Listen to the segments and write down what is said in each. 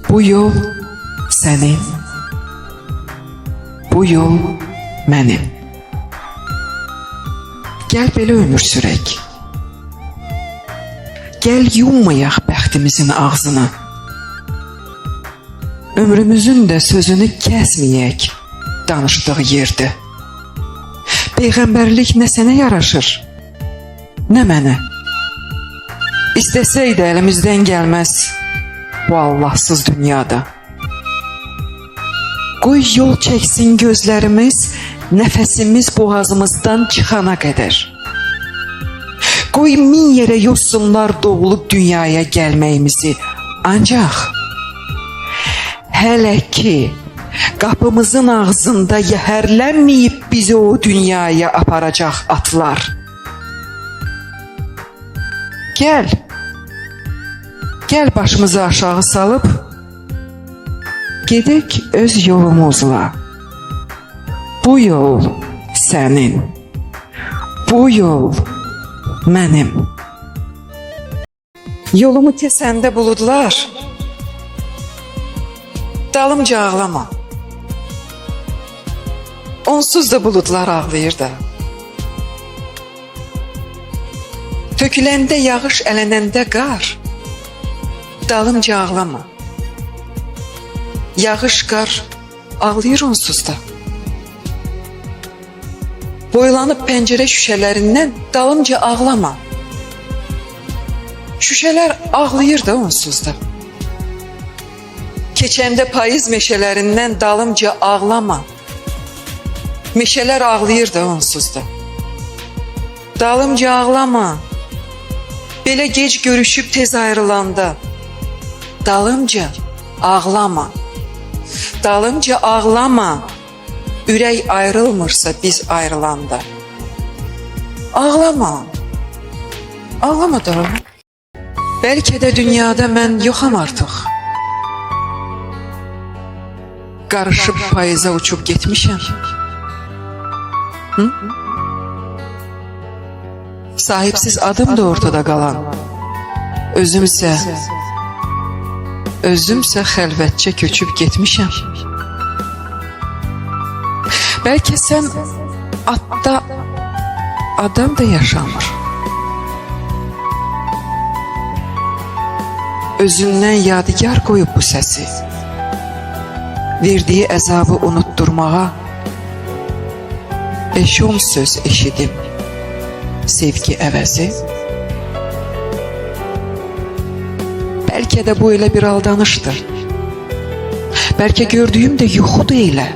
Bu yol sənin, bu yol mənim. Gəl belə ömür sürək. Gəl yummayaq bəxtimizin ağzını. Ömrümüzün də sözünü kəsməyək danışdığı yerdə. Peyğəmbərlik nə sənə yaraşır, nə mənə. İstəsək də əlimizdən gəlməz bu Allahsız dünyada. Qoy yol çəksin gözlərimiz, nəfəsimiz boğazımızdan çıxana qədər. Qoy min yerə yosunlar doğulub dünyaya gəlməyimizi, ancaq hələ ki qapımızın ağzında yəhərlənməyib bizi o dünyaya aparacaq atlar. Gəl başımızı aşağı salıb, gedək öz yolumuzla. Bu yol sənin, bu yol mənim. Yolumu kəsəndə buludlar, dalımca ağlama. Onsuz da buludlar ağlayır da. Töküləndə yağış, ələnəndə qar, dalımca ağlama. Yağış, qar ağlayır onsuz da. Boylanıb pəncərə şüşələrindən dalımca ağlama. Şüşələr ağlayır da onsuz da. Keçəndə payız meşələrindən dalımca ağlama. Meşələr ağlayır da onsuz da. Dalımca ağlama. Belə gec görüşüb tez ayrılanda dalımca ağlama. Dalımca ağlama. Ürək ayrılmırsa biz ayrılanda. Ağlama. Ağlama da. Bəlkə də dünyada mən yoxam artıq. Qarışıb payıza uçub getmişəm. Sahipsiz adım da ortada qalan. Özümsə xəlvətcə köçüb getmişəm. Bəlkə sən atda adam da yaşamır. Özündən yadigar qoyub bu səsi. Verdiyi əzabı unutturmağa 5-10 söz eşidim sevgi əvəzi. Bəlkə də bu elə bir aldanışdır. Bəlkə gördüyüm də yuxudur elə.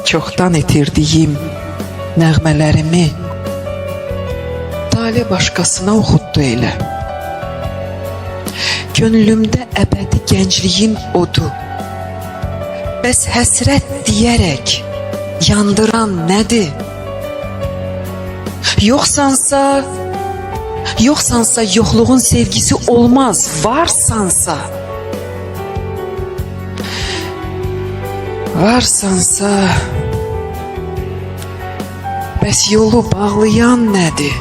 Çoxdan itirdiyim nəğmələrimi Talih başqasına oxutdu elə. Gönlümdə əbədi gəncliyin odu. Bəs həsrət deyərək yandıran nədir? Yoxsansa yoxluğun sevgisi olmaz. Varsansa bəs yolu bağlayan nədir?